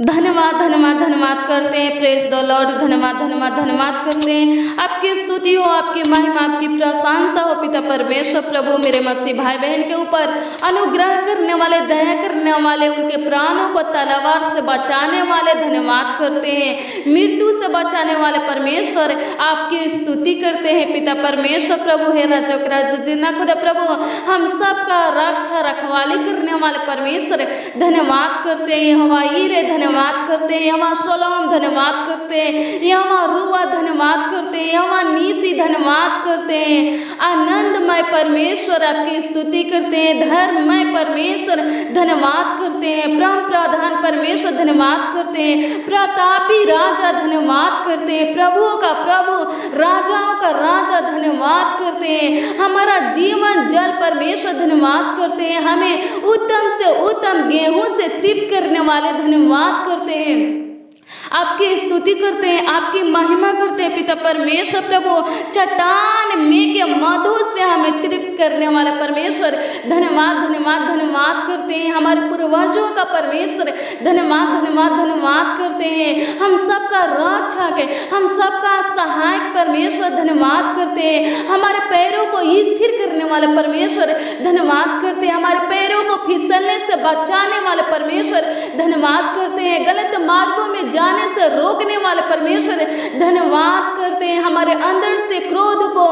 धन्यवाद धन्यवाद धन्यवाद करते हैं। Praise the Lord. धन्यवाद धन्यवाद धन्यवाद करते हैं। आपकी स्तुति हो, आपकी महिमा, आपकी प्रशंसा हो पिता परमेश्वर। प्रभु मेरे मसीह भाई बहन के ऊपर अनुग्रह करने वाले, दया करने वाले, उनके प्राणों को तलवार से बचाने वाले धन्यवाद करते हैं। मृत्यु से बचाने वाले परमेश्वर आपकी स्तुति करते हैं पिता परमेश्वर। प्रभु हे राजों का राजा जिन्ना खुदा प्रभु हम सबका रक्षा रखवाली करने वाले परमेश्वर धन्यवाद करते हैं। यहोवा ईरे धन्यवाद करते हैं। यहोवा शलोम धन्यवाद करते हैं। यहोवा रुआ धन्यवाद करते हैं। यहोवा नीसी धन्यवाद करते हैं। आनंदमय परमेश्वर आपकी स्तुति करते हैं। धर्ममय परमेश्वर धन्यवाद करते हैं। परम प्रधान परमेश्वर धन्यवाद करते हैं। प्रतापी राजा धन्यवाद करते हैं। प्रभुओं का प्रभु, राजाओं का राजा धन्यवाद करते हैं। हमारा जीवन जल परमेश्वर धन्यवाद करते हैं। हमें उत्तम से उत्तम गेहूं से तृप्त करने वाले धन्यवाद करते हैं। आपकी स्तुति करते हैं, आपकी महिमा करते हैं पिता परमेश्वर। प्रभु चट्टान में के मधु से हमें तृप्त करने वाला परमेश्वर धन्यवाद धन्यवाद धन्यवाद करते हैं। हमारे पूर्वजों का परमेश्वर धन्यवाद धन्यवाद धन्यवाद करते हैं। हम सबका रक्षक है, हम सबका सहायक परमेश्वर धन्यवाद करते हैं। हमारे पैरों को स्थिर करने वाले परमेश्वर धन्यवाद करते हैं। हमारे पैरों को फिसलने से बचाने वाले परमेश्वर धन्यवाद करते हैं। गलत मार्गों में जाने से रोकने वाले परमेश्वर धन्यवाद करते हैं। हमारे अंदर से क्रोध को,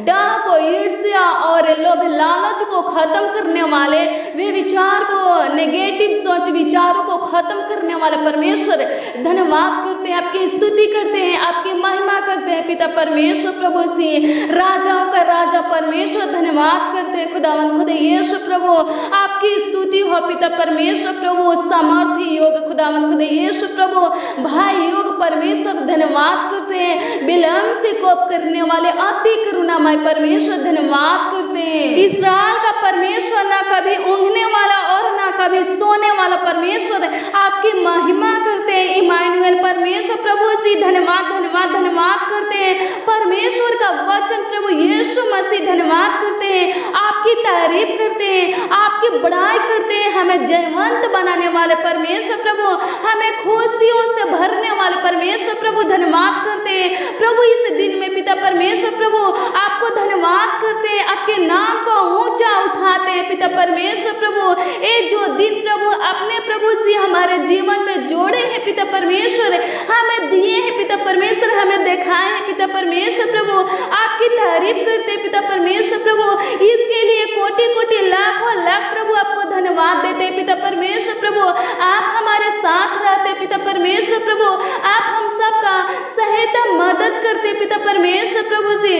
डाह को, ईर्ष्या और लोभ लालच को खत्म करने वाले, वे विचार को, नेगेटिव सोच विचारों को खत्म करने वाले परमेश्वर धन्यवाद करते हैं। आपकी स्तुति करते हैं, आपकी महिमा करते हैं पिता परमेश्वर। प्रभु से राजाओं का राजा परमेश्वर धन्यवाद करते हैं। खुदावन खुद यीशु प्रभु आपकी स्तुति हो पिता परमेश्वर। प्रभु सामर्थी योग खुदावन खुद यीशु प्रभु भाई योग परमेश्वर धन्यवाद करते हैं। विलंब से कोप करने वाले अति करुणामय परमेश्वर धन्यवाद करते हैं। इस्राएल का परमेश्वर ना कभी ऊँघने वाला और ना कभी सोने वाला परमेश्वर आपकी महिमा करते हैं। इमानुएल परमेश्वर प्रभु से धन्यवाद धन्यवाद धन्यवाद करते हैं। परमेश्वर का वचन प्रभु यीशु मसीह धन्यवाद करते हैं। आपकी तारीफ करते हैं, आपकी बड़ाई करते हैं। हमें जयवंत बनाने वाले परमेश्वर प्रभु, हमें खुशियों से भरने वाले परमेश्वर प्रभु धन्यवाद करते हैं। प्रभु इस दिन में पिता परमेश्वर प्रभु आपको धन्यवाद करते हैं। आपके नाम को ऊंचा उठाते हैं पिता परमेश्वर प्रभु। ये जो दिन प्रभु अपने प्रभु से हमारे जीवन में जोड़े हैं पिता परमेश्वर, हमें दिए हैं पिता परमेश्वर, हमें दिखाए हैं पिता परमेश्वर प्रभु। आपकी तारीफ करते हैं पिता परमेश्वर प्रभु। इसके लिए कोटि कोटि लाखों लाख प्रभु आपको धन्यवाद देते हैं पिता परमेश्वर प्रभु। आप हमारे साथ रहते पिता परमेश्वर प्रभु। आप हम सबका सहायता मदद करते पिता परमेश्वर प्रभु से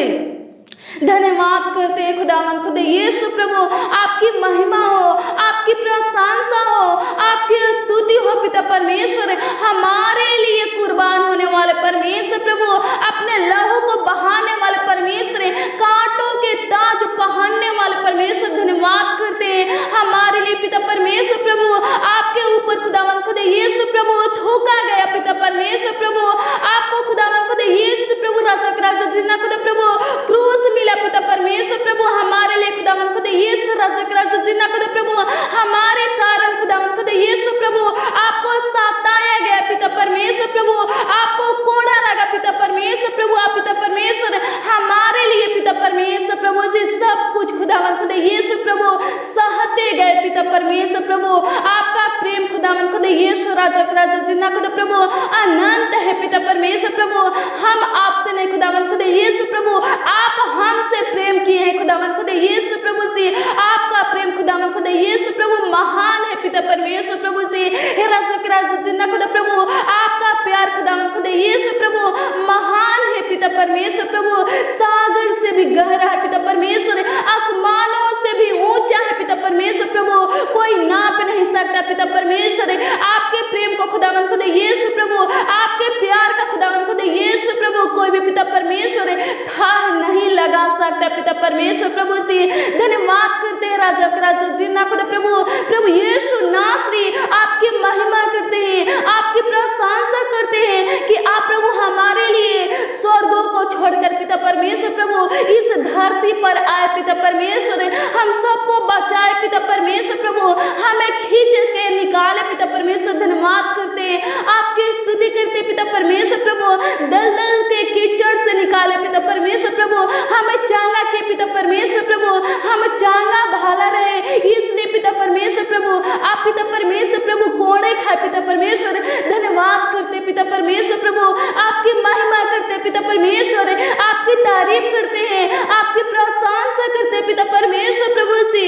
धन्यवाद करते हैं। खुदावन खुद यीशु प्रभु आपकी महिमा हो, आपकी प्रशंसा हो, आपकी स्तुति हो पिता परमेश्वर। हमारे लिए कुर्बान होने वाले परमेश्वर प्रभु, अपने लहू को बहाने वाले परमेश्वर, कांटों के ताज पहनने वाले परमेश्वर धन्यवाद करते हैं। हमारे लिए पिता परमेश्वर प्रभु आपके ऊपर खुदावन खुद यीशु प्रभु थूका गया पिता परमेश्वर प्रभु। आपको खुदावन खुद यीशु प्रभु राजा का राजा जिन्ना खुदा प्रभु क्रूस मिला पिता परमेश्वर प्रभु हमारे लिए खुदावन खुद यीशु राजा का राजा जिन्ना खुदा प्रभु। हमारे कारण खुदावन खुद यीशु प्रभु आपको सताया गया पिता परमेश्वर प्रभु। आपको कोड़ा लगा पिता परमेश्वर प्रभु। आप पिता परमेश्वर हमारे लिए पिता परमेश्वर प्रभु से सब कुछ खुदावन खुद यीशु प्रभु सहते गए पिता परमेश्वर प्रभु। आपका प्रेम खुदावन खुद यीशु राजा का राजा जिन्ना खुदा प्रभु अनंत है पिता परमेश्वर प्रभु। हम आपसे नहीं खुदावन खुद यीशु प्रभु, आप हमसे प्रेम किए हैं खुदावन खुद यीशु प्रभु से। आपका प्रेम खुदावन खुद यीशु प्रभु महान है पिता परमेश्वर प्रभु से। हे राजा के राजा जिन्ना खुदा प्रभु आपका प्यार खुदावन खुद यीशु प्रभु महान है पिता परमेश्वर प्रभु। सागर से भी गहरा है पिता परमेश्वर, आसमानों से भी ऊंचा है पिता परमेश्वर प्रभु। कोई नाप नहीं सकता पिता परमेश्वर आपके प्रेम को खुदावन खुद यीशु प्रभु। आपके प्यार का खुदावन खुद यीशु प्रभु कोई भी पिता परमेश्वर था नहीं लगा सकता पिता परमेश्वर प्रभु से धन्यवाद करते हैं। राजा का राजा जिन्ना खुदा प्रभु प्रभु यीशु नासरी आपकी महिमा करते हैं, आपकी प्रशंसा करते हैं कि आप प्रभु हमारे लिए स्वर्गों को छोड़कर पिता परमेश्वर प्रभु इस धरती पर आए पिता परमेश्वर। हम सबको बचाए पिता परमेश्वर प्रभु, हमें खींच के निकाले पिता परमेश्वर धन्यवाद करते हैं। परमेश्वर प्रभु हमें चांगा के पिता परमेश्वर प्रभु हम चांगा भाला रहे, इसलिए पिता परमेश्वर प्रभु आप पिता परमेश्वर प्रभु कोड़े खाए पिता परमेश्वर। धन्यवाद करते पिता परमेश्वर प्रभु, आपकी महिमा करते पिता परमेश्वर, आपकी तारीफ करते हैं, आपकी प्रशंसा करते पिता परमेश्वर प्रभु से।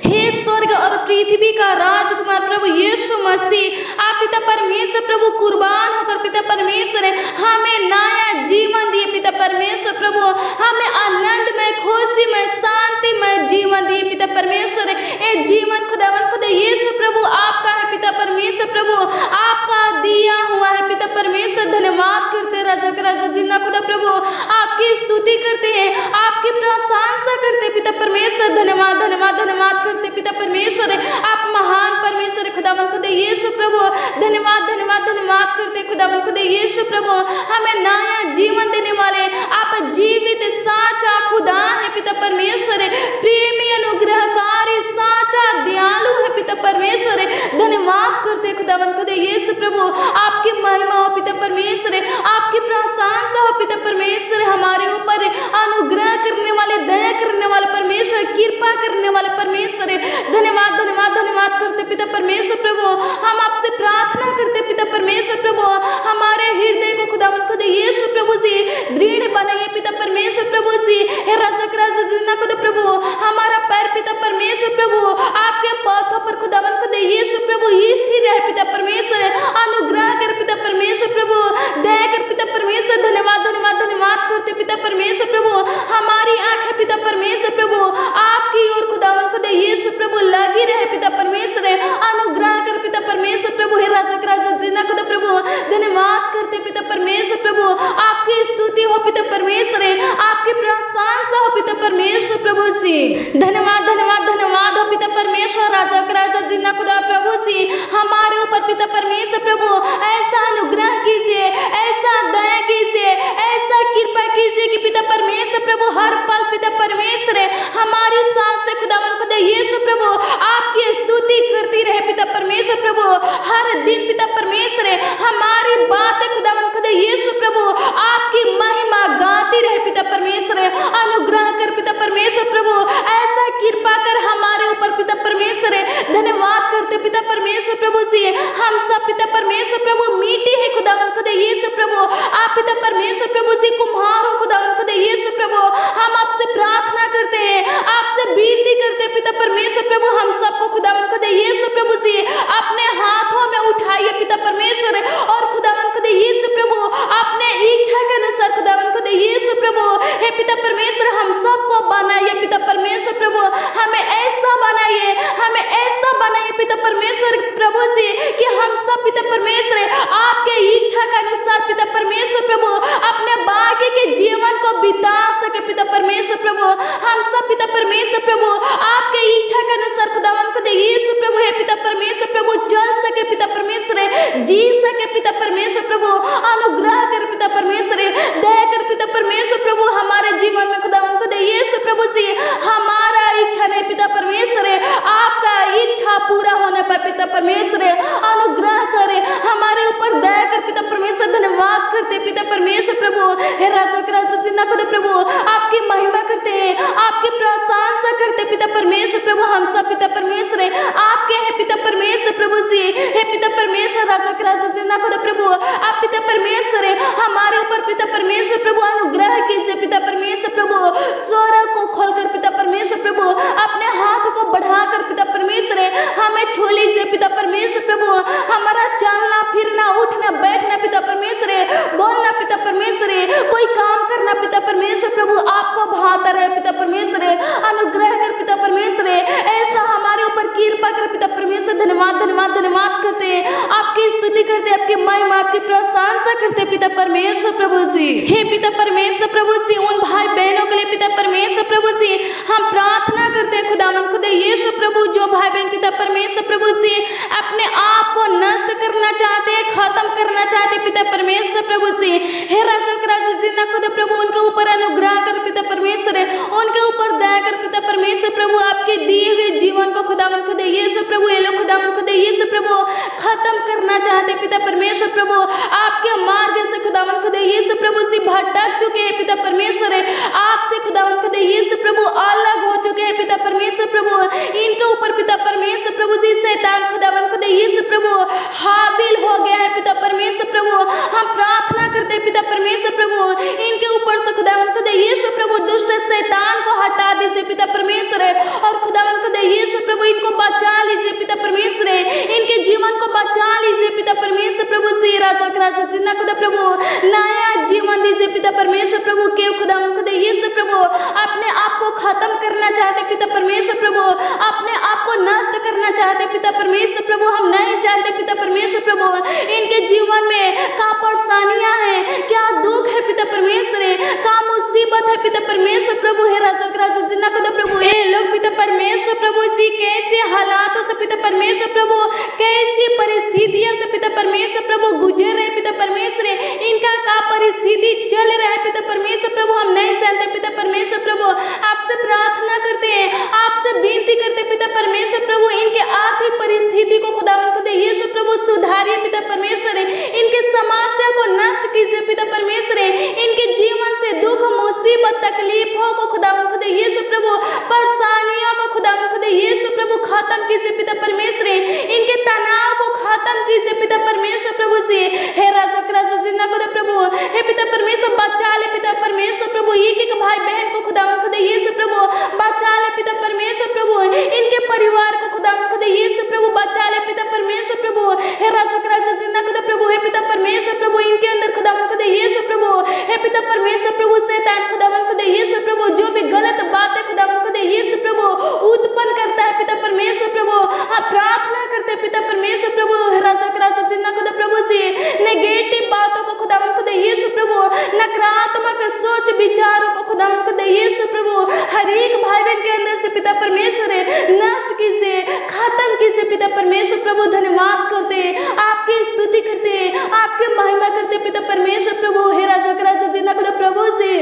हे स्वर्ग और पृथ्वी का राजकुमार प्रभु यीशु मसीह, आप पिता परमेश्वर प्रभु कुर्बान होकर पिता परमेश्वर हमें नया जीवन दिए पिता परमेश्वर प्रभु, हमें आनंदमय खुशीमय शांतिमय जीवन दिए पिता परमेश्वर। ये जीवन खुदा यीशु प्रभु आपका है पिता परमेश्वर प्रभु, आपका दिया हुआ है पिता परमेश्वर। धन्यवाद करते राजा का राजा जिन्ना खुदा प्रभु, आपकी स्तुति करते हैं, आपकी प्रशंसा करते पिता परमेश्वर। धन्यवाद धन्यवाद धन्यवाद करते पिता परमेश्वर, आप महान परमेश्वर खुदावन खुदा यीशु प्रभु। धन्यवाद धन्यवाद धन्यवाद करते खुदावन खुदा यीशु प्रभु, हमें नया जीवन देने वाले आप जीवित साचा खुदा है पिता परमेश्वर, प्रेमी अनुग्रहकारी साचा दयालु है पिता परमेश्वर। धन्यवाद करते खुदावन खुदा यीशु प्रभु, आपकी महिमा हो पिता परमेश्वर, आपकी प्रशंसा हो पिता परमेश्वर, हमारे ऊपर अनुग्रह करने वाले दया करने वाले परमेश्वर, कृपा करने वाले परमेश्वर। धन्यवाद धन्यवाद धन्यवाद करते पिता परमेश्वर प्रभु, हम आपसे प्रार्थना करते पिता परमेश्वर प्रभु, हमारे हृदय को खुदावन खुदा यीशु प्रभु से दृढ़ बनाइए पिता परमेश्वर प्रभु से। हे राजा जिन्ना खुदा प्रभु, हमारा पैर पिता परमेश्वर प्रभु आपके पथों पर खुदावन खुदा यीशु प्रभु स्थिर रहे पिता परमेश्वर। अनुग्रह कर पिता परमेश्वर प्रभु, दया कर पिता परमेश्वर। धन्यवाद धन्यवाद धन्यवाद करते पिता परमेश्वर प्रभु, हमारी आंखें पिता परमेश्वर प्रभु आपकी ओर खुदावन खुदा यीशु प्रभु लगी रहे पिता परमेश्वर। अनुग्रह कर पिता परमेश्वर प्रभु, हे राजा जिन्ना खुदा प्रभु। धन्यवाद करते पिता परमेश्वर प्रभु, आपकी स्तुति हो पिता परमेश्वर, आपकी प्रशंसा हो पिता परमेश्वर प्रभु से। धन्यवाद धन्यवाद धन्यवाद हो पिता परमेश्वर, राजा जिन्ना खुदा प्रभु से हमारे ऊपर पिता परमेश्वर प्रभु ऐसा अनुग्रह कीजिए, ऐसा दया कीजिए, ऐसा कृपा कीजिए कि पिता परमेश्वर प्रभु हर पल पिता परमेश्वर हमारी सांस से खुदावन खुदा यीशु प्रभु आपकी स्तुति करती रहे पिता परमेश्वर प्रभु। हर दिन पिता परमेश्वर हमारी बातें खुदावन खुदा यीशु प्रभु आपकी महिमा गाती रहे पिता परमेश्वर। अनुग्रह कर पिता परमेश्वर प्रभु, ऐसा कृपा कर हमारे ऊपर पिता परमेश्वर। धन्यवाद करते पिता परमेश्वर प्रभु से, हम सब पिता परमेश्वर प्रभु मिट्टी है खुदावन खुदा यीशु प्रभु, आप पिता परमेश्वर प्रभु से कुम्हार हो खुदावन खुदा यीशु प्रभु। हम आपसे प्रार्थना करते हैं, आपसे विनती करते हैं पिता परमेश्वर प्रभु, हम सबको खुदावन खुदा यीशु प्रभु से अपने हाथों में उठाइए पिता परमेश्वर, और खुदावन खुदा यीशु प्रभु अपने इच्छा के अनुसार खुदावन खुदा यीशु प्रभु हे पिता परमेश्वर हम सबको बनाइए पिता परमेश्वर प्रभु। हमें ऐसा बनाइए, हमें ऐसा बनाइए पिता परमेश्वर प्रभु से कि हम सब पिता परमेश्वर आपके इच्छा के अनुसार पिता परमेश्वर प्रभु अपने बाकी के जीवन को बिता सके पिता परमेश्वर प्रभु। हम सब पिता परमेश्वर प्रभु आपके इच्छा के अनुसार खुदावन खुदा यीशु प्रभु हे पिता परमेश्वर प्रभु चल सके पिता परमेश्वर, जी सके पिता परमेश्वर प्रभु। अनुग्रह कर पिता परमेश्वर, दया कर पिता परमेश्वर प्रभु हमारे जीवन में खुदावन खुदा यीशु प्रभु से। हमारा इच्छा नहीं पिता परमेश्वर, आपका इच्छा पूरा होने पर पिता परमेश्वर अनुग्रह करे, हमारे ऊपर दया कर पिता परमेश्वर। धन्यवाद करते पिता परमेश्वर प्रभु, हे राजा जिन्ना खुदा प्रभु आपकी महिमा करते हैं, आपकी प्रशंसा करते पिता परमेश्वर प्रभु। हम सब पिता परमेश्वर आपके हैं पिता परमेश्वर प्रभु से। हे पिता परमेश्वर राजा जिन्ना खुदा प्रभु, आप पिता परमेश्वर हमारे ऊपर पिता परमेश्वर प्रभु अनुग्रह कीजिए पिता परमेश्वर प्रभु। स्वर को खोलकर पिता परमेश्वर प्रभु अपने हाथ को बढ़ाकर पिता परमेश्वर हमें छू लीजिए पिता परमेश्वर प्रभु। हमारा चलना फिरना उठना बैठना पिता परमेश्वर, बोलना पिता परमेश्वर, कोई काम करना पिता परमेश्वर प्रभु आपको भाता रहे पिता परमेश्वर। अनुग्रह कर पिता परमेश्वर, ऐसा हमारे ऊपर कृपा कर पिता परमेश्वर। धन्यवाद धन्यवाद धन्यवाद करते, आपकी स्तुति करते, आपकी महिमा आपकी प्रशंसा करते पिता परमेश्वर प्रभु जी। हे पिता परमेश्वर प्रभु से उन भाई बहनों के लिए पिता परमेश्वर प्रभु से हम प्रार्थना करते हैं खुदावन खुदा यीशु प्रभु, जो भाई बहन पिता परमेश्वर प्रभु से अपने आप को नष्ट करना चाहते हैं, खत्म करना चाहते पिता परमेश्वर प्रभु से। हे राजा जिन्ना खुदा प्रभु उनके ऊपर अनुग्रह कर पिता परमेश्वर, उनके ऊपर दया कर पिता परमेश्वर प्रभु। आपके दिए हुए जीवन को खुदावन खुदा यीशु प्रभु ये लोग खुदावन खुदा यीशु प्रभु खत्म करना चाहते पिता परमेश्वर प्रभु। आपके मार्ग से खुदावन खुदा यीशु प्रभु प्रभु से भटक चुके हैं पिता परमेश्वर है, आपसे खुदावंद खुदा यीशु प्रभु अलग हो चुके हैं पिता परमेश्वर प्रभु। इनके ऊपर पिता परमेश्वर प्रभु जी शैतान खुदावंद खुदा यीशु प्रभु हाबिल हो गया है पिता परमेश्वर प्रभु। हम प्रार्थना करते हैं पिता परमेश्वर प्रभु, इनके ऊपर से खुदावंद खुदा यीशु प्रभु दुष्ट शैतान को हटा दीजिए पिता परमेश्वर है, और खुदावंद खुदा यीशु प्रभु इनको बचा लीजिए पिता परमेश्वर है, इनके जीवन को बचा लीजिए पिता परमेश्वर प्रभु से राजा राजा जिन्ना खुदा प्रभु नया जीवन दीजिए पिता परमेश्वर प्रभु। के खुदावंद खुदा यीशु प्रभु अपने आप को खत्म करना चाहते पिता परमेश्वर प्रभु, अपने आप को नष्ट करना चाहते पिता परमेश्वर प्रभु। हम नहीं जानते पिता परमेश्वर प्रभु इनके जीवन में क्या परेशानियां हैं, क्या दुख है पिता परमेश्वर है, क्या मुसीबत है पिता परमेश्वर प्रभु है राजा राजा जिन्ना खुदा प्रभु। ये लोग पिता परमेश्वर प्रभु जी कैसे हालातों से पिता परमेश्वर प्रभु, कैसी परिस्थितियों से पिता परमेश्वर प्रभु गुजर रहे पिता परमेश्वर है, इनका क्या परिस्थिति चल रहा है पिता परमेश्वर प्रभु हम नहीं जानते पिता परमेश्वर प्रभु। आपसे प्रार्थना करते हैं, आपसे विनती करते पिता परमेश्वर प्रभु, इनके आर्थिक परिस्थिति को खुदावंद खुदा यीशु प्रभु सुधारिए पिता परमेश्वर है, इनके समस्या को नष्ट कीजिए पिता परमेश्वर है, इनके जीवन से दुख मुसीबत तकलीफों को खुदावंद खुदा यीशु प्रभु, परेशानियों को खुदावंद खुदा यीशु प्रभु खत्म कीजिए पिता परमेश्वर है, इनके तनाव को खत्म कीजिए पिता परमेश्वर प्रभु से हे राजा राजा जिन्ना खुदा प्रभु। हे पिता परमेश्वर बचा ले पिता परमेश्वर प्रभु, एक एक भाई बहन को खुदावंद खुदा यीशु प्रभु बचा ले पिता परमेश्वर प्रभु, इनके परिवार को खुदावंद खुदा यीशु प्रभु बचा ले पिता परमेश्वर प्रभु। हे राजा राजा जिन्ना खुदा प्रभु, हे पिता परमेश्वर प्रभु इनके अंदर खुदावंद खुदा यीशु प्रभु, हे पिता परमेश्वर प्रभु शैतान खुदावंद खुदा यीशु प्रभु जो भी गलत बातें खुदावंद खुदा यीशु प्रभु उत्पन्न करता है पिता परमेश्वर प्रभु, हम प्रार्थना करते हैं पिता परमेश्वर प्रभु राजा राजा जिन्ना खुदा प्रभु से नेगेटिव बातों को खुदावंद खुदा यीशु प्रभु, नकारात्मक सोच विचारों को खुदावंद खुदा यीशु प्रभु हर एक भाई बहन के अंदर से पिता परमेश्वर है नष्ट कीजिए, खत्म कीजिए पिता परमेश्वर प्रभु। धन्यवाद करते आपकी स्तुति करते आपकी महिमा करते पिता परमेश्वर प्रभु हे राजा राजा जिन्ना खुदा प्रभु से।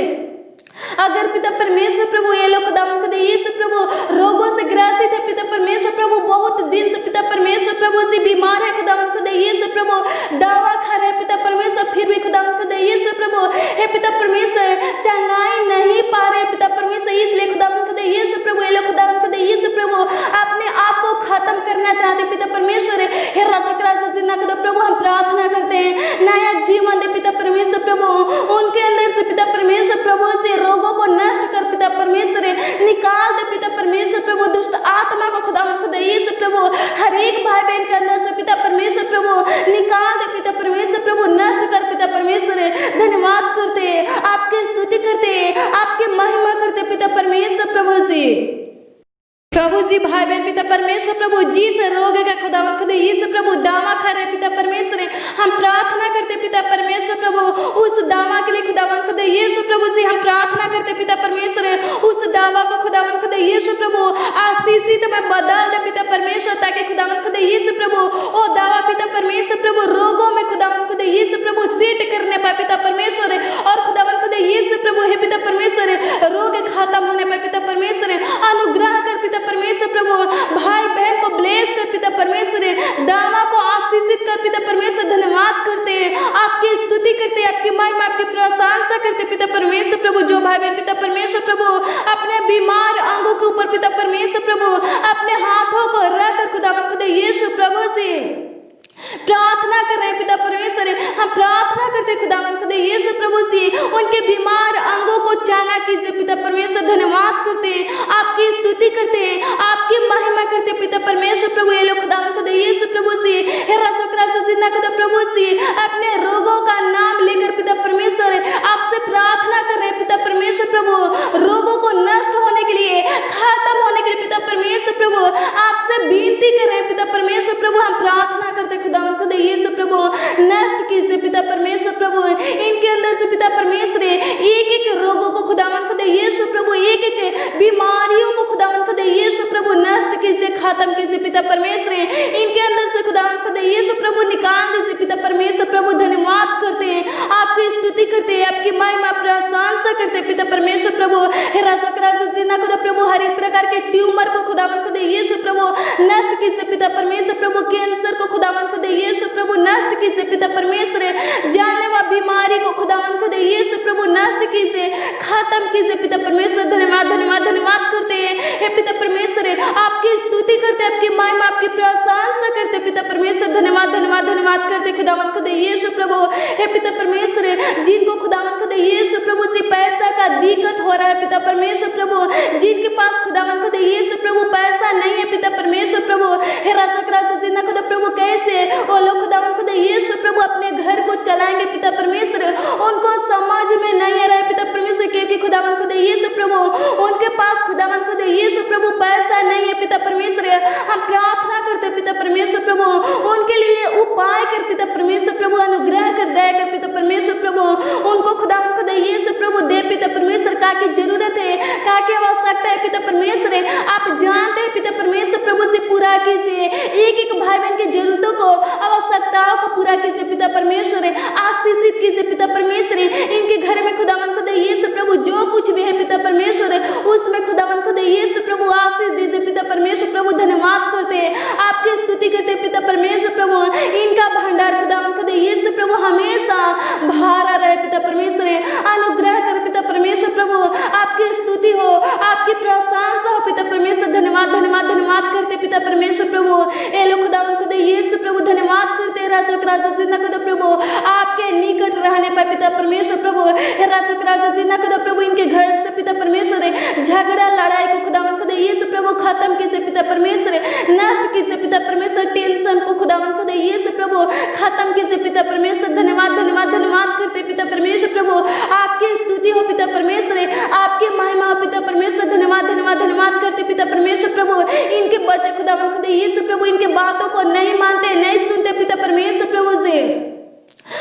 अगर पिता परमेश्वर प्रभु ये लोग खुदावंद खुदा यीशु प्रभु रोगों से ग्रसित है पिता परमेश्वर प्रभु, बहुत दिन से पिता परमेश्वर प्रभु से बीमार है खुदावंद खुदा यीशु प्रभु, दवा खा रहे पिता परमेश्वर फिर भी खुदावंद खुदा यीशु प्रभु हे पिता परमेश्वर चंगाई नहीं पा रहे पिता परमेश्वर, इसलिए खुदावंद खुदा यीशु प्रभु ये लोग खुदावंद खुदा यीशु प्रभु अपने आप को खत्म करना चाहते पिता परमेश्वर हे राजा राजा जिन्ना खुदा प्रभु। हम प्रार्थना करते हैं नया जीवन दे पिता परमेश्वर प्रभु, उनके अंदर से पिता परमेश्वर प्रभु से रोगों को नष्ट कर पिता परमेश्वर निकाल दे पिता परमेश्वर प्रभु, दुष्ट आत्मा को खुदावंद खुदा यीशु प्रभु हर एक भाई बहन के अंदर से पिता परमेश्वर प्रभु निकाल दे पिता परमेश्वर प्रभु, नष्ट कर पिता परमेश्वर। धन्यवाद करते आपकी स्तुति करते आपकी महिमा करते पिता परमेश्वर प्रभु से प्रभु जी। भाई बहन पिता परमेश्वर प्रभु जिस रोग का खुदावंद खुदा यीशु प्रभु दावा खा रहे पिता परमेश्वर हम प्रार्थना करते पिता परमेश्वर प्रभु, उस दावा के लिए खुदावंद खुदा यीशु प्रभु से हम प्रार्थना करते पिता परमेश्वर, उस दावा को खुदावंद खुदा यीशु प्रभु आशीषित में बदल दे पिता परमेश्वर, ताकि खुदावंद खुदा यीशु प्रभु वो दावा पिता परमेश्वर प्रभु रोगों में खुदावंद खुदा यीशु प्रभु सेट करने पाए पिता परमेश्वर, और खुदावंद खुदा यीशु प्रभु हे पिता परमेश्वर रोग खत्म होने पाए पिता परमेश्वर, अनुग्रह कर पिता परमेश्वर प्रभु, भाई बहन को ब्लेस कर पिता परमेश्वर, दावा को आशीषित कर पिता परमेश्वर। धन्यवाद करते आपकी स्तुति करते आपकी महिमा आपकी प्रशंसा करते पिता परमेश्वर प्रभु। जो भाई बहन पिता परमेश्वर प्रभु अपने बीमार अंगों के ऊपर पिता परमेश्वर प्रभु अपने हाथों को रखकर खुदावंद खुदा यीशु प्रभु से प्रार्थना कर रहे हैं पिता परमेश्वर, हम प्रार्थना करते खुदावंद खुदा यीशु प्रभु से उनके बीमार अंगों को चंगा कीजिए पिता परमेश्वर। धन्यवाद करते आपकी स्तुति करते आपकी महिमा करते पिता परमेश्वर प्रभु। ये लोग खुदावंद खुदा यीशु प्रभु से हे राजा राजा जिन्ना खुदा प्रभु से अपने रोगों का नाम लेकर पिता परमेश्वर आपसे प्रार्थना कर रहे हैं पिता परमेश्वर प्रभु, रोगों को नष्ट होने के लिए खत्म होने के लिए पिता परमेश्वर प्रभु आपसे विनती कर रहे हैं पिता परमेश्वर प्रभु। हम प्रार्थना करते खुदावंद खुदा यीशु प्रभु नष्ट कीजिए पिता परमेश्वर प्रभु, इनके अंदर से पिता परमेश्वर एक एक रोगों को खुदावंद खुदा यीशु प्रभु, एक एक बीमारियों को खुदावंद खुदा यीशु प्रभु नष्ट कीजिए खत्म कीजिए पिता परमेश्वर, इनके अंदर से खुदावंद खुदा यीशु प्रभु निकाल दीजिए पिता परमेश्वर प्रभु। धन्यवाद करते हैं आपकी स्तुति करते हैं आपकी महिमा प्रशंसा करते पिता परमेश्वर प्रभु। हे राजा राजा जिन्ना खुदा प्रभु हर एक प्रकार के ट्यूमर को खुदावंद खुदा यीशु प्रभु नष्ट कीजिए पिता परमेश्वर प्रभु, कैंसर को खुदावंद खुदा यीशु प्रभु नष्ट कीजिए पिता परमेश्वर, जानलेवा बीमारी को खुदावंद खुदा यीशु यीशु प्रभु नष्ट कीजिए, खत्म कीजिए पिता परमेश्वर। धन्यवाद धन्यवाद धन्यवाद करते हैं हे पिता परमेश्वर, आपकी स्तुति करते, आपकी महिमा, आपकी प्रशंसा करते पिता परमेश्वर। धन्यवाद धन्यवाद धन्यवाद करते खुदावंद खुदा यीशु प्रभु हे पिता परमेश्वर, जिनको खुदावंद खुदा यीशु प्रभु से पैसा का दिक्कत हो रहा है पिता परमेश्वर प्रभु, जिनके पास खुदावंद खुदा यीशु प्रभु पैसा नहीं है पिता परमेश्वर प्रभु, हे राजा जिन्ना खुदा प्रभु कैसे वो लोग खुदावंद खुदा यीशु प्रभु अपने घर को चलाएंगे पिता परमेश्वर, उनको समझ में नहीं आ रहा है पिता परमेश्वर, क्योंकि खुदावंद खुदा यीशु प्रभु उनके पास खुदावंद खुदा यीशु प्रभु पैसा नहीं है पिता परमेश्वर। हम प्रार्थना करते पिता परमेश्वर प्रभु, उनके लिए उपाय कर पिता परमेश्वर प्रभु, अनुग्रह कर, दया कर पिता परमेश्वर प्रभु, उनको खुदावंद खुदा यीशु प्रभु दे पिता परमेश्वर। का की जरूरत है, का की आवश्यकता है पिता परमेश्वर, आप जानते हैं पिता परमेश्वर प्रभु से पूरा कीजिए, एक एक भाई बहन की जरूरतों को, आवश्यकताओं को पूरा कीजिए पिता परमेश्वर, आशीषित कीजिए पिता परमेश्वर। इनके घर में खुदावंद खुदा यीशु प्रभु जो कुछ भी है पिता परमेश्वर, उसमें खुदावंद खुदा यीशु प्रभु आशीष दीजिए पिता परमेश्वर प्रभु। धन्यवाद करते हैं, आपकी स्तुति करते हैं पिता परमेश्वर प्रभु, इनका भंडार खुदावंद खुदा यीशु प्रभु हमेशा भरा रहे पिता परमेश्वर। अनुग्रह कर पिता परमेश्वर प्रभु, आपकी स्तुति हो, आपकी प्रशंसा हो पिता परमेश्वर। धन्यवाद धन्यवाद धन्यवाद करते पिता परमेश्वर प्रभु, ए लोग खुदावंद खुदा यीशु प्रभु धन्यवाद करते हैं राजा जिन्ना खुदा प्रभु, आपके निकट रहने पर पिता परमेश्वर प्रभु, राजा जिन्ना खुदा प्रभु, इनके घर से पिता परमेश्वर झगड़ा लड़ाई को खुदावंद खुदा यीशु प्रभु खत्म कीजिए पिता परमेश्वर, नष्ट कीजिए पिता परमेश्वर, टेंशन को खुदावंद खुदा यीशु प्रभु खत्म कीजिए पिता परमेश्वर। धन्यवाद धन्यवाद धन्यवाद करते पिता परमेश्वर प्रभु, आपकी स्तुति हो पिता परमेश्वर, आपकी महिमा हो पिता परमेश्वर। धन्यवाद धन्यवाद धन्यवाद करते पिता परमेश्वर प्रभु, इनके बच्चे खुदावंद खुदा यीशु प्रभु इनके बातों को नहीं मानते, नहीं सुनते पिता परमेश्वर प्रभु से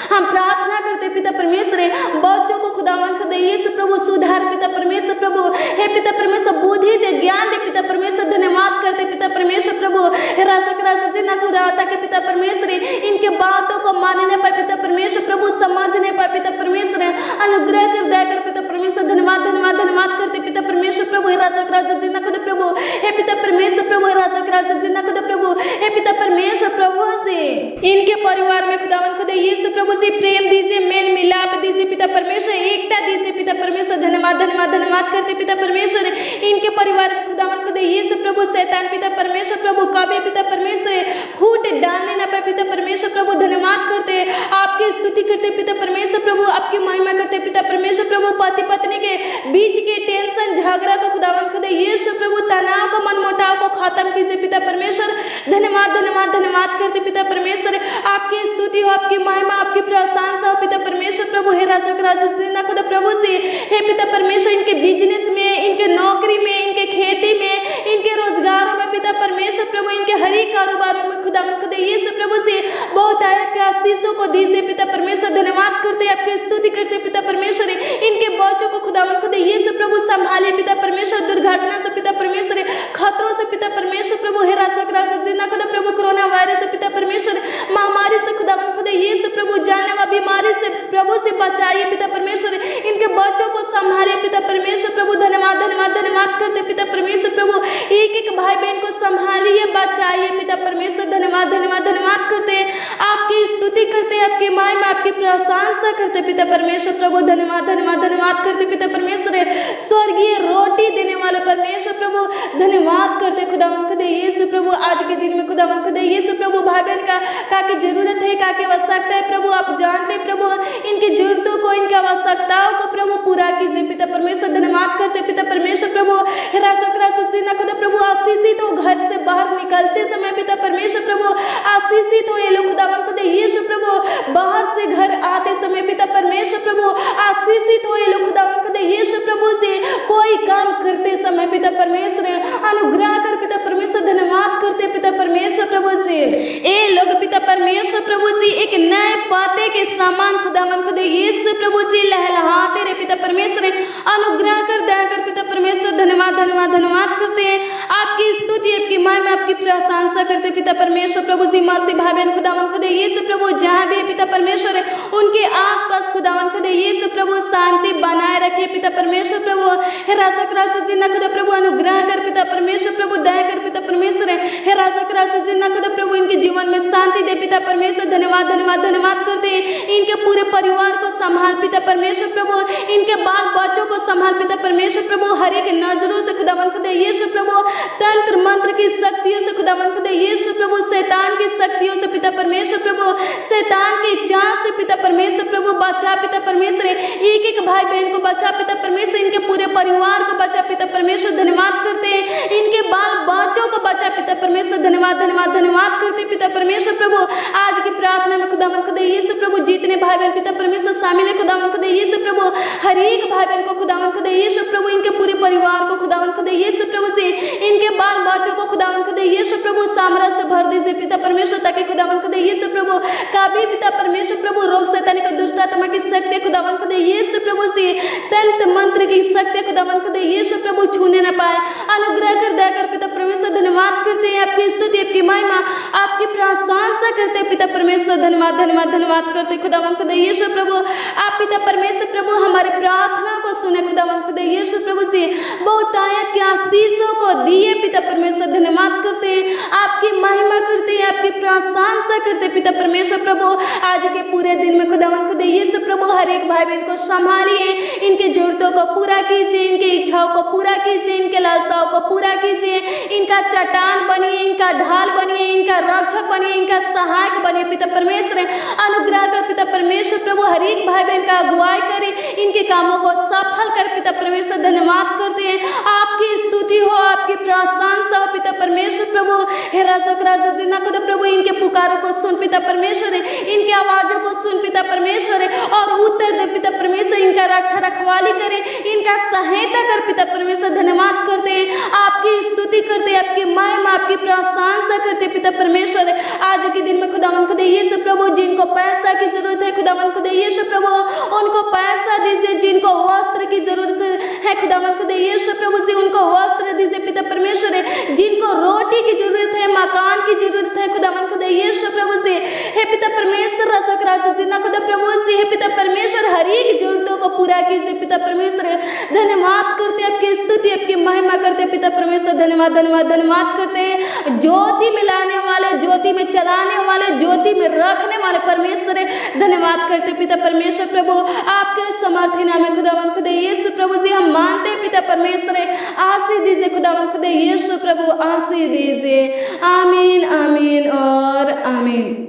हम प्रार्थना करते पिता परमेश्वर, बच्चों को खुदावंद खुदा यीशु प्रभु सुधार पिता परमेश्वर प्रभु, हे पिता परमेश्वर बुद्धि दे, ज्ञान दे पिता परमेश्वर। धन्यवाद करते पिता परमेश्वर प्रभु, राजा जिन्ना खुदा ताकि पिता परमेश्वर इनके बातों को मानने पर पिता परमेश्वर प्रभु, समझने पर पिता परमेश्वर, अनुग्रह कर, दया कर पिता परमेश्वर। धन्यवाद धन्यवाद धन्यवाद करते पिता परमेश्वर प्रभु, राजा जिन्ना खुदा प्रभु, हे पिता परमेश्वर प्रभु, राजा जिन्ना खुदा प्रभु, हे पिता परमेश्वर प्रभु से इनके परिवार में खुदावंद खुदा यीशु प्रभु से प्रेम दीजिए, मेल मिलाप दीजिए पिता परमेश्वर, एकता दीजिए पिता परमेश्वर। धन्यवाद धन्यवाद धन्यवाद करते पिता परमेश्वर, इनके परिवार में खुदावंद खुदा यीशु प्रभु शैतान पिता परमेश्वर प्रभु कभी पिता परमेश्वर फूट डालने ना पाए पिता परमेश्वर प्रभु। धन्यवाद करते, आपकी स्तुति करते पिता परमेश्वर प्रभु, आपकी महिमा करते पिता परमेश्वर प्रभु। पति पत्नी के बीच के टेंशन झगड़ा को खुदावंद खुदा यीशु प्रभु, तनाव को, मनमुटाव को खत्म कीजिए पिता परमेश्वर। धन्यवाद धन्यवाद धन्यवाद करते पिता परमेश्वर, आपकी स्तुति हो, आपकी महिमा, आपकी प्रशंसा हो पिता परमेश्वर प्रभु। हे राजा जिन्ना खुदा प्रभु से, हे पिता परमेश्वर इनके बिजनेस में, इनके नौकरी में, इनके खेती में, इनके रोजगारों में पिता परमेश्वर प्रभु, इनके हर एक कारोबारों में खुदावंद खुदा यीशु प्रभु से बहुत के आशीषों को दीजिए पिता परमेश्वर। धन्यवाद करते, आपकी स्तुति करते पिता परमेश्वर, इनके बच्चों को खुदावंद खुदा यीशु प्रभु संभाले पिता परमेश्वर, दुर्घटना से पिता परमेश्वर, खतरों से पिता परमेश्वर प्रभु। हे राजा जिन्ना खुदा प्रभु, कोरोना वायरस से पिता परमेश्वर, महामारी से खुदावंद खुदा यीशु प्रभु, जानलेवा बीमारी से प्रभु से बचाइए पिता परमेश्वर, इनके बच्चों को संभालिए पिता परमेश्वर प्रभु। धन्यवाद धन्यवाद धन्यवाद करते पिता परमेश्वर प्रभु, एक एक भाई बहन को संभालिए, बचाइए पिता परमेश्वर। धन्यवाद धन्यवाद धन्यवाद करते, आपकी स्तुति करते, आपकी महिमा, आपकी प्रशंसा करते पिता परमेश्वर प्रभु। धन्यवाद धन्यवाद धन्यवाद करते पिता परमेश्वर, स्वर्गीय रोटी देने वाले परमेश्वर प्रभु। धन्यवाद करते खुदावंद खुदा यीशु प्रभु, आज के दिन में खुदावंद खुदा यीशु प्रभु भाई बहन का की जरूरत है, का की आवश्यकता है प्रभु, आप जानते प्रभु, इनकी जरूरतों को, इनकी आवश्यकताओं को प्रभु पूरा कीजिए पिता परमेश्वर। धन्यवाद करते पिता परमेश्वर प्रभु, राजा जिन्ना खुदा प्रभु आशीषित हो, घर से बाहर निकलते समय पिता परमेश्वर प्रभु आशीषित हो, ये लोग खुदावंद खुदा यीशु प्रभु बाहर से घर आते समय पिता परमेश्वर प्रभु आशीषित हो, ये लोग खुदावंद खुदा यीशु प्रभु से कोई काम करते समय पिता परमेश्वर अनुग्रह कर पिता परमेश्वर। धन्यवाद करते पिता परमेश्वर प्रभु से, ए लोग पिता परमेश्वर प्रभु से एक नए पाते के समान खुदावंद खुदा यीशु प्रभु से लहलहाते रहे पिता परमेश्वर, अनुग्रह कर, दया कर पिता परमेश्वर। धन्यवाद धन्यवाद धन्यवाद करते हैं, आपकी स्तुति, आपकी महिमा, आपकी प्रशंसा करते पिता परमेश्वर प्रभु जी। मसीह भाई बहन खुदावंद खुदा यीशु प्रभु जहाँ भी पिता परमेश्वर उनके आसपास खुदावंद खुदा यीशु प्रभु शांति बनाए रखे पिता परमेश्वर प्रभु। हे राजा जिन्ना खुदा प्रभु अनुग्रह कर पिता परमेश्वर प्रभु, दया कर पिता परमेश्वर। हे राजा जिन्ना खुदा प्रभु इनके जीवन में शांति दे पिता परमेश्वर। धन्यवाद धन्यवाद धन्यवाद करते हैं, इनके पूरे परिवार को संभाल पिता परमेश्वर प्रभु, इनके बाल बच्चों को संभाल पिता परमेश्वर प्रभु, हर एक नजरों से खुदावन खुदा यीशु प्रभु, तंत्र मंत्र की शक्तियों से खुदावन खुदा यीशु प्रभु, शैतान की शक्तियों से पिता परमेश्वर प्रभु, शैतान की चाल से पिता परमेश्वर प्रभु बचा पिता परमेश्वर, एक एक भाई बहन को बचा पिता परमेश्वर, इनके पूरे परिवार को बचा पिता परमेश्वर, धन्यवाद करते हैं, इनके बाल बच्चों को बचा पिता परमेश्वर, धन्यवाद धन्यवाद धन्यवाद करते पिता परमेश्वर प्रभु। आज की प्रार्थना में खुदावन खुदा यीशु प्रभु, जितने भाई बहन पिता परमेश्वर शामिल है खुदावन खुदा यीशु प्रभु, हर एक भाई बहन को खुदावन खुदा यीशु प्रभु, इनके पूरे परिवार को खुदावन खुदा यीशु प्रभु से, इनके बाल बच्चों को खुदावन खुदा यीशु प्रभु सामर्थ्य से भर दीजिए पिता परमेश्वर, ताकि खुदावन खुदा यीशु प्रभु कभी पिता परमेश्वर प्रभु रोग शैतानी का दुष्ट आत्मा की शक्ति खुदावन खुदा यीशु प्रभु से, तंत्र मंत्र की शक्ति खुदावन खुदा यीशु प्रभु छूने न पाए, अनुग्रह कर दया कर पिता परमेश्वर, धन्यवाद करते हैं, आपकी स्तुति आपकी महिमा आपकी प्रशंसा करते हैं पिता परमेश्वर, धन्यवाद धन्यवाद धन्यवाद करते खुदावन खुदा यीशु प्रभु। आप पिता परमेश्वर प्रभु हमारे प्रार्थना को सुने खुदावन खुदा यीशु प्रभु से, बहुत आयत के आशीषों को दिए पिता परमेश्वर, धन्यवाद करते हैं, आपकी महिमा करते हैं, आपकी प्रशंसा करते हैं पिता परमेश्वर प्रभु। आज के पूरे दिन में खुदावन खुदा यीशु प्रभु हर एक भाई बहन को संभालिए, इनकी जरूरतों को पूरा कीजिए, इनकी इच्छाओं को पूरा कीजिए, इनके लालसाओं को पूरा कीजिए, इनका चट्टान बनिए, इनका ढाल बनिए, इनका रक्षक बनिए, इनका सहायक बनिए पिता परमेश्वर। अनुग्रह कर पिता परमेश्वर प्रभु, हर एक भाई बहन का अगुवाई करे, इनके कामों को सफल कर पिता परमेश्वर, धन्यवाद करते हैं, आपकी स्तुति हो, आपकी प्रशंसा हो पिता परमेश्वर प्रभु। हे राजक राजा जिन्ना खुदा प्रभु, इनके पुकारों को सुन पिता परमेश्वर, इनके आवाजों को सुन पिता परमेश्वर और उत्तर दे पिता परमेश्वर, इनका रक्षा रखवाली करे, इनका सहायता कर पिता परमेश्वर, धन्यवाद करते हैं, आपकी स्तुति करते हैं, आपकी महिमा आपकी प्रशंसा करते पिता परमेश्वर। आज के दिन में खुदावन खुदा यीशु प्रभु, जिनको पैसा की जरूरत है खुदावन खुदा यीशु प्रभु उनको पैसा दीजिए, जिनको वस्त्र की जरूरत है खुदावन खुदा यीशु प्रभु से उनको वस्त्र दीजिए पिता परमेश्वर, जिनको रोटी की जरूरत है, मकान की जरूरत है खुदावन खुदा यीशु प्रभु से, हे पिता परमेश्वर रक्षक राजा जिन्ना खुदा प्रभु से, हे पिता परमेश्वर हर एक जरूरतों को पूरा कीजिए पिता परमेश्वर, धन्यवाद करते आपकी स्तुति आपकी महिमा करते पिता परमेश्वर, धन्यवाद धन्यवाद धन्यवाद करते हैं, ज्योति में लाने वाले, ज्योति में चलाने वाले, ज्योति में रखने वाले परमेश्वर, धन्यवाद करते पिता परमेश्वर प्रभु। आपके समर्थी नाम में खुदावन खुदा यीशु प्रभु से हम मानते पिता परमेश्वर, आशीष दीजिए खुदावन खुदा यीशु प्रभु, आशीष दीजिए, आमीन आमीन और आमीन।